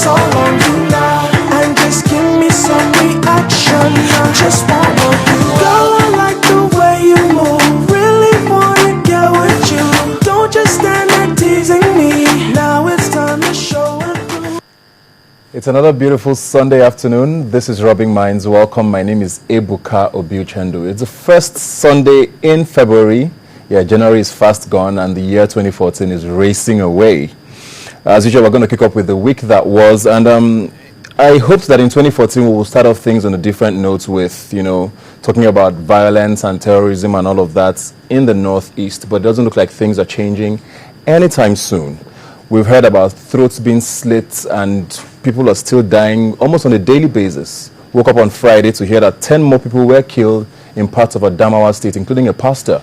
it's all on you now. And just give me some reaction. I just wanna you. Girl, I like the way you move. Really wanna get with you. Don't just stand there teasing me. Now it's time to show it. It's another beautiful Sunday afternoon. This is Rubbing Minds. Welcome. My name is Ebuka Obiuchendu. It's the first Sunday in February. Yeah, January is fast gone and the year 2014 is racing away. As usual, we're going to kick up with the week that was, and I hoped that in 2014 we will start off things on a different note with, talking about violence and terrorism and all of that in the Northeast, but it doesn't look like things are changing anytime soon. We've heard about throats being slit and people are still dying almost on a daily basis. Woke up on Friday to hear that 10 more people were killed in parts of Adamawa State, including a pastor.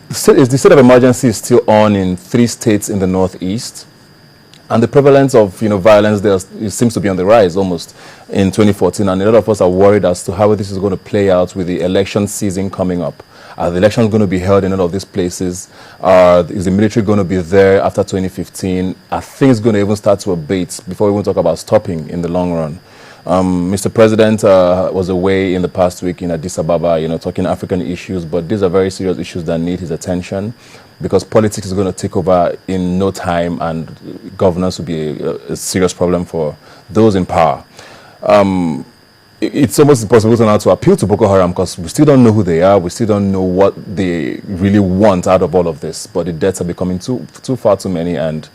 The state of emergency is still on in 3 states in the Northeast, and the prevalence of violence there seems to be on the rise almost in 2014, and a lot of us are worried as to how this is going to play out with the election season coming up. Are the elections going to be held in all of these places? Is the military going to be there after 2015? Are things going to even start to abate before we even talk about stopping in the long run? Mr. President was away in the past week in Addis Ababa, talking African issues, but these are very serious issues that need his attention because politics is going to take over in no time and governance will be a serious problem for those in power. It's almost impossible now to appeal to Boko Haram because we still don't know who they are. We still don't know what they really want out of all of this, but the deaths are becoming too far too many, and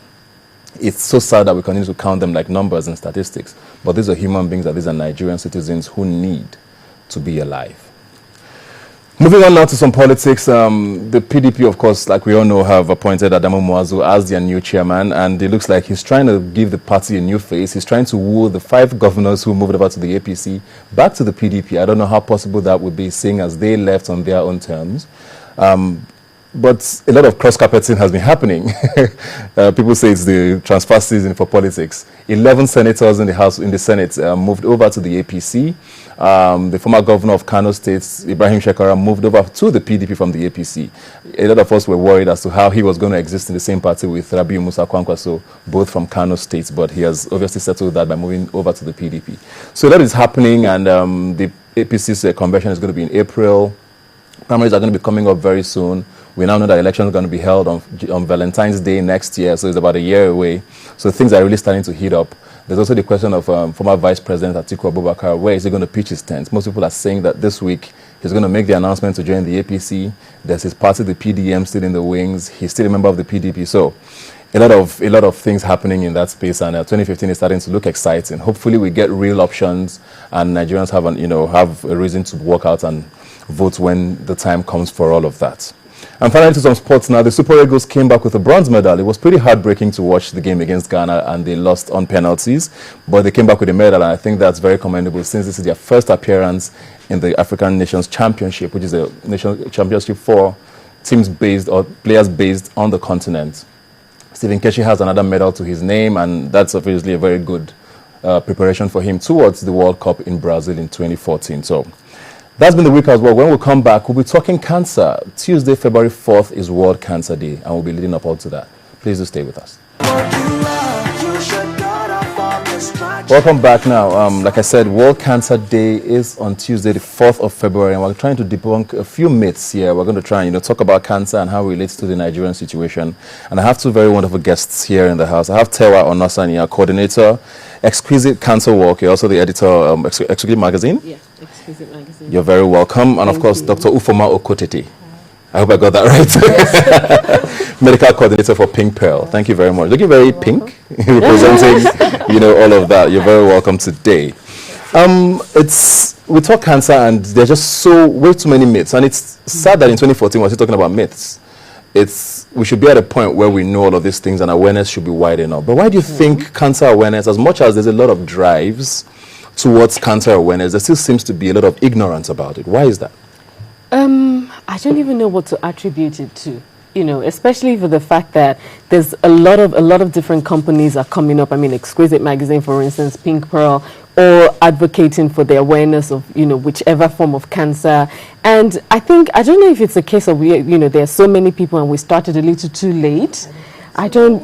it's so sad that we continue to count them like numbers and statistics. But these are human beings, and these are Nigerian citizens who need to be alive. Moving on now to some politics. The PDP, of course, like we all know, have appointed Adamu Muazu as their new chairman, and it looks like he's trying to give the party a new face. He's trying to woo the 5 governors who moved over to the APC back to the PDP. I don't know how possible that would be, seeing as they left on their own terms. But a lot of cross-carpeting has been happening. People say it's the transfer season for politics. 11 senators in the Senate moved over to the APC. The former governor of Kano State, Ibrahim Shekara, moved over to the PDP from the APC. A lot of us were worried as to how he was going to exist in the same party with Rabiu Musa Kwankwaso, both from Kano State, but he has obviously settled that by moving over to the PDP. So that is happening, and the APC's convention is going to be in April. Primaries are going to be coming up very soon. We now know that elections are going to be held on Valentine's Day next year, so it's about a year away. So things are really starting to heat up. There's also the question of former Vice President Atiku Abubakar. Where is he going to pitch his tent? Most people are saying that this week he's going to make the announcement to join the APC. There's his party, the PDM, still in the wings. He's still a member of the PDP. So a lot of things happening in that space, and 2015 is starting to look exciting. Hopefully we get real options, and Nigerians have a reason to walk out and vote when the time comes for all of that. And finally, to some sports now. The Super Eagles came back with a bronze medal. It was pretty heartbreaking to watch the game against Ghana, and they lost on penalties. But they came back with a medal, and I think that's very commendable since this is their first appearance in the African Nations Championship, which is a national championship for teams based or players based on the continent. Stephen Keshi has another medal to his name, and that's obviously a very good preparation for him towards the World Cup in Brazil in 2014. So that's been the week as well. When we come back, we'll be talking cancer. Tuesday, February 4th is World Cancer Day, and we'll be leading up all to that. Please do stay with us. Welcome back now. Like I said, World Cancer Day is on Tuesday, the 4th of February, and we're trying to debunk a few myths here. We're going to try and talk about cancer and how it relates to the Nigerian situation. And I have 2 very wonderful guests here in the house. I have Tewa Onosanya, coordinator, Exquisite Cancer Walk. You're also the editor of Exquisite Magazine. Yeah, Exquisite Magazine. You're very welcome. And of course, Dr. Ufoma Okotete. I hope I got that right. Yes. Medical coordinator for Pink Pearl. Thank you very much. Looking very pink, representing, all of that. You're very welcome today. We talk cancer, and there's just way too many myths. And it's sad that in 2014 we're still talking about myths. We should be at a point where we know all of these things, and awareness should be wide enough. But why do you think cancer awareness, as much as there's a lot of drives towards cancer awareness, there still seems to be a lot of ignorance about it? Why is that? I don't even know what to attribute it to, especially for the fact that there's a lot of different companies are coming up. I mean, Exquisite Magazine, for instance, Pink Pearl, all advocating for the awareness of, whichever form of cancer. And I don't know if it's a case of, there are so many people and we started a little too late. I don't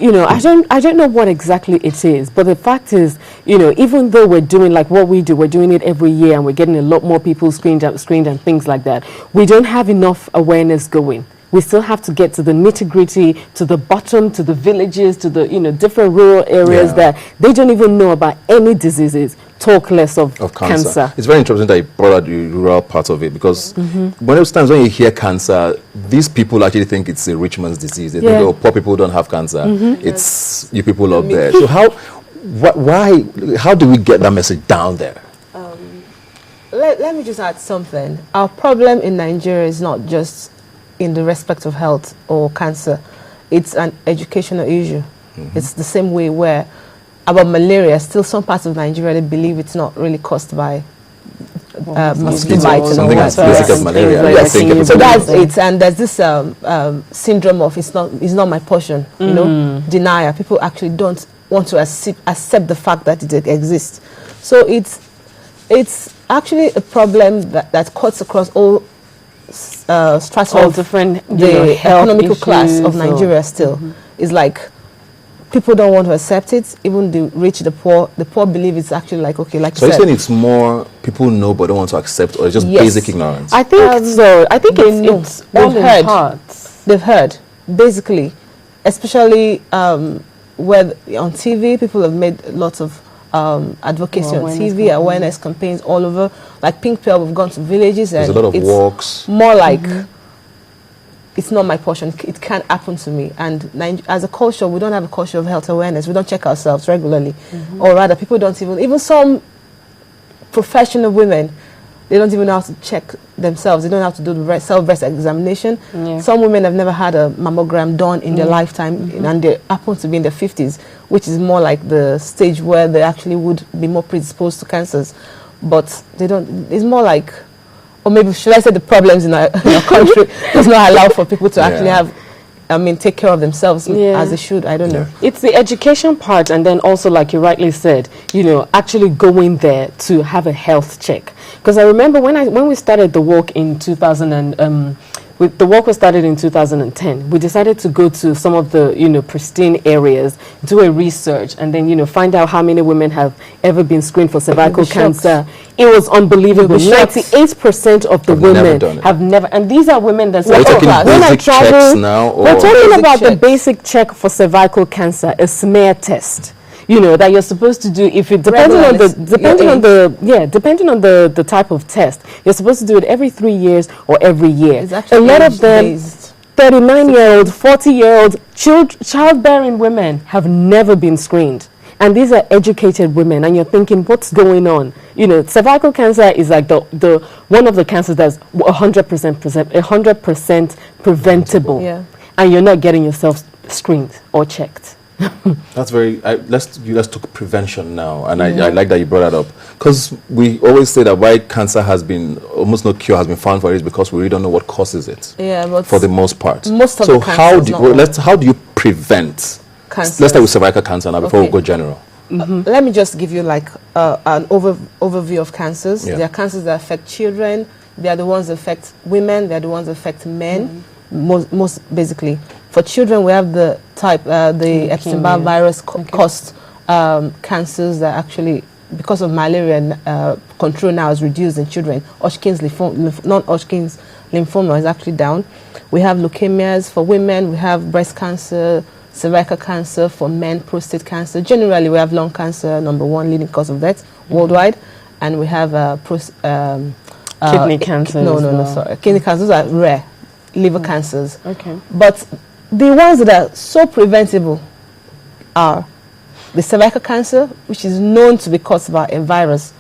know what exactly it is, but the fact is, even though we're doing like what we do, we're doing it every year and we're getting a lot more people screened and things like that, we don't have enough awareness going. We still have to get to the nitty-gritty, to the bottom, to the villages, to the different rural areas that they don't even know about any diseases, talk less of cancer. It's very interesting that you brought out the rural part of it, because most times when you hear cancer, these people actually think it's a rich man's disease. They think, oh, poor people don't have cancer. It's you people up there. So how do we get that message down there? Let me just add something. Our problem in Nigeria is not just in the respect of health or cancer. It's an educational issue. It's the same way where about malaria, still some parts of Nigeria, they believe it's not really caused by mosquito bites. Something as basic as malaria. Yes, so that's it. And there's this syndrome of it's not my portion, denial. People actually don't want to accept the fact that it exists. So it's actually a problem that cuts across all strata of different the economical class of Nigeria. Still is like people don't want to accept it. Even the rich, the poor believe it's actually like okay, like so you you're said. saying it's more people know but don't want to accept, or it's just basic ignorance? I think so. I think it's all in parts. They've heard basically, especially where on TV people have made lots of advocacy on TV, awareness campaigns all over. Like Pink Pearl, we've gone to villages and there's a lot of walks. More like it's not my portion. It can't happen to me. And as a culture, we don't have a culture of health awareness. We don't check ourselves regularly, or rather, people don't even some professional women, they don't even know how to check themselves. They don't know how to do the self-breast examination. Yeah. Some women have never had a mammogram done in their lifetime, and they happen to be in their 50s, which is more like the stage where they actually would be more predisposed to cancers. But they don't. It's more like, or maybe should I say, the problems in our country does not allow for people to actually have. Take care of themselves as they should. I don't know. It's the education part, and then also, like you rightly said, actually going there to have a health check. Because I remember when we started the walk in 2000 the walk was started in 2010. We decided to go to some of the pristine areas, do a research, and then find out how many women have ever been screened for cervical cancer. It was unbelievable. 98% of the women have never, and these are women that say, when I travel now, we're talking about the basic check for cervical cancer, a smear test. That you're supposed to do if it depending on the type of test, you're supposed to do it every 3 years or every year. A lot of them 39-year-old, 40-year-old childbearing women have never been screened. And these are educated women, and you're thinking, what's going on? Cervical cancer is like the one of the cancers that's 100% preventable, and you're not getting yourself screened or checked. That's very. Let's talk prevention now, and I like that you brought that up, because we always say that why cancer has been almost no cure has been found for it is because we really don't know what causes it. Yeah, but for the most part. Most of the cancers. How do you prevent cancer? Let's start with cervical cancer now before we go general. Let me just give you like an overview of cancers. There are cancers that affect children. They are the ones that affect women. They are the ones that affect men. Most basically. For children, we have the type, the Epstein-Barr virus caused cancers that actually, because of malaria, control now is reduced in children. Non-Hodgkin's lymphoma is actually down. We have leukemias for women. We have breast cancer, cervical cancer for men, prostate cancer. Generally, we have lung cancer, #1 leading cause of death worldwide, and we have kidney cancer. Sorry, kidney cancers are rare. Liver cancers. Okay, but the ones that are so preventable are the cervical cancer, which is known to be caused by a virus,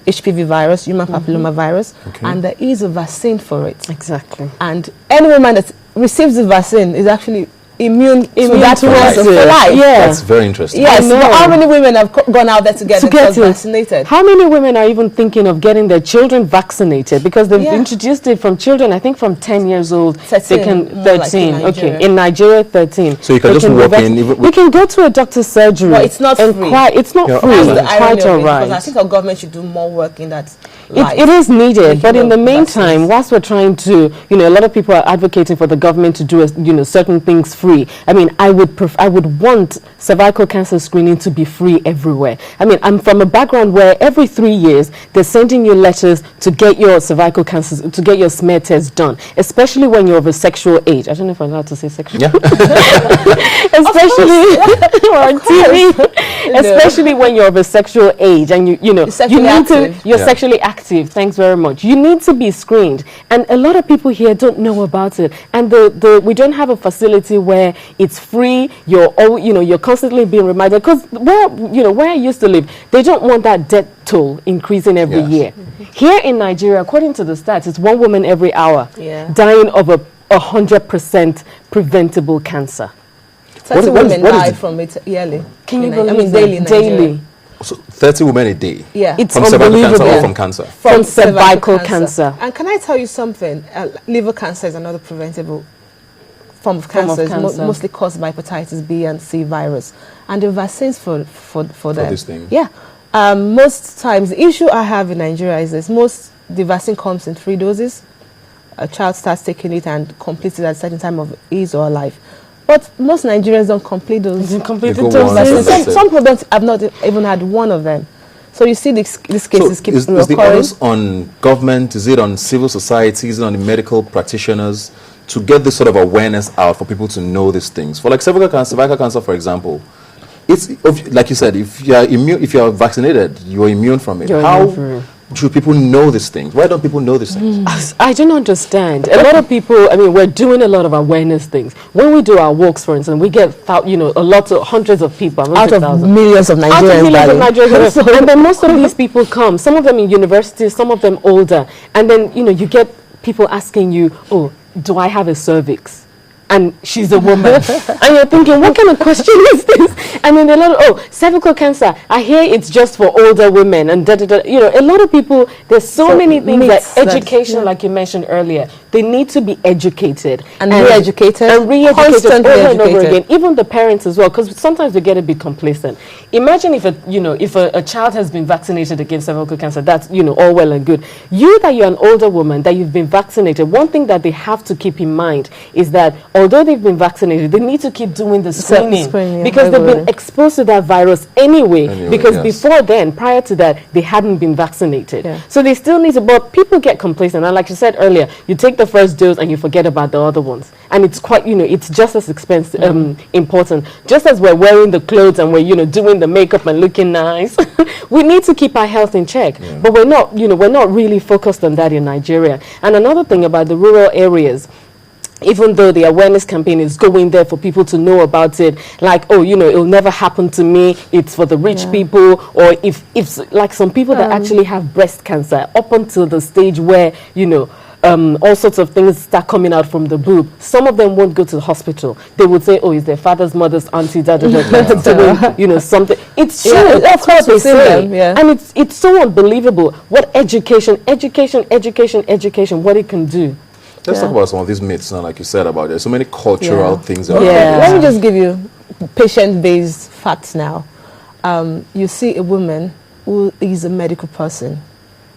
HPV virus, human papilloma virus, and there is a vaccine for it. Exactly. And any woman that receives the vaccine is actually immune to that virus for life. Yeah. That's very interesting. Yes, but how many women have gone out there to get themselves vaccinated? How many women are even thinking of getting their children vaccinated? Because they've introduced it from children, I think from 10 years old. 13. Like in Nigeria 13. So you can just walk in. You can go to a doctor's surgery. But it's not free. It's not free. That's the irony quite of it, all right. because I think our government should do more work in that. It is needed, but in the meantime, vaccines. whilst we're trying to, a lot of people are advocating for the government to do, certain things free. I mean, I would want cervical cancer screening to be free everywhere. I mean, I'm from a background where every 3 years they're sending you letters to get your cervical cancer, to get your smear test done, especially when you're of a sexual age. I don't know if I'm allowed to say sexual. Yeah. Especially on TV, especially when you're of a sexual age and you need to. You're sexually active. Thanks very much. You need to be screened, and a lot of people here don't know about it. And we don't have a facility where it's free. You're constantly being reminded, because where I used to live, they don't want that death toll increasing every year. Here in Nigeria, according to the stats, it's 1 woman every hour dying of a 100% preventable cancer. 30 women die from it yearly. Can you believe daily? Daily. So 30 women a day. Yeah, it's from cervical cancer unbelievable. or from cancer. From cervical cancer. And can I tell you something? Liver cancer is another preventable form of cancer. It's mostly caused by hepatitis B and C virus, and the vaccines for them. This thing. Yeah. Most times, the issue I have in Nigeria is this: the vaccine comes in 3 doses. A child starts taking it and completes it at a certain time of his or her life. But most Nigerians don't complete those. Some people have not even had one of them. So you see these cases keep is the onus on government? Is it on civil society? Is it on the medical practitioners to get this sort of awareness out for people to know these things? For like cervical cancer, for example, it's like you said, if you are immune, if you are vaccinated, you are immune from it. How should people know these things? Why don't people know these things? I don't understand. A lot of people, I mean, we're doing a lot of awareness things. When we do our walks, for instance, we get, hundreds of people. Out of millions of Nigerians. And then most of these people come, some of them in universities, some of them older. And then, you get people asking you, oh, do I have a cervix? And she's a woman. And you're thinking, what kind of question is this? And then cervical cancer, I hear it's just for older women. And a lot of people, there's so many things that education, like you mentioned earlier, they need to be educated. And re-educated. And re-educated over and over again. Even the parents as well, because sometimes we get a bit complacent. Imagine if a child has been vaccinated against cervical cancer, that's, all well and good. You're an older woman, that you've been vaccinated, one thing that they have to keep in mind is that although they've been vaccinated, they need to keep doing the screening because they've been exposed to that virus anyway because before then, prior to that, they hadn't been vaccinated. Yeah. So they still need to, but people get complacent. And like you said earlier, you take the first dose and you forget about the other ones. And it's quite, it's just as expensive, important. Just as we're wearing the clothes and we're, doing the makeup and looking nice, we need to keep our health in check. Yeah. But we're not really focused on that in Nigeria. And another thing about the rural areas, even though the awareness campaign is going there for people to know about it, like, it'll never happen to me, it's for the rich people, or if like some people that actually have breast cancer, up until the stage where, all sorts of things start coming out from the boob, some of them won't go to the hospital. They would say, oh, it's their father's mother's auntie, something. It's true. That's what they say. And it's so unbelievable what education, what it can do. Let's talk about some of these myths now, like you said about there's so many cultural things. Let me just give you patient-based facts now. You see a woman who is a medical person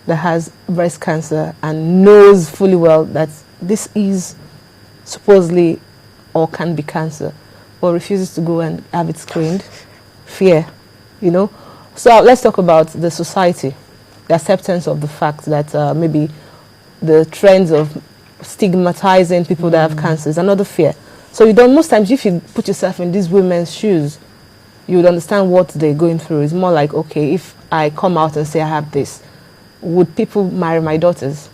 that has breast cancer and knows fully well that this is supposedly or can be cancer, but refuses to go and have it screened. Fear, So let's talk about the society, the acceptance of the fact that maybe the trends of stigmatizing people that have cancer is another fear. So most times if you put yourself in these women's shoes, you would understand what they're going through. It's more like, okay, if I come out and say I have this, would people marry my daughters?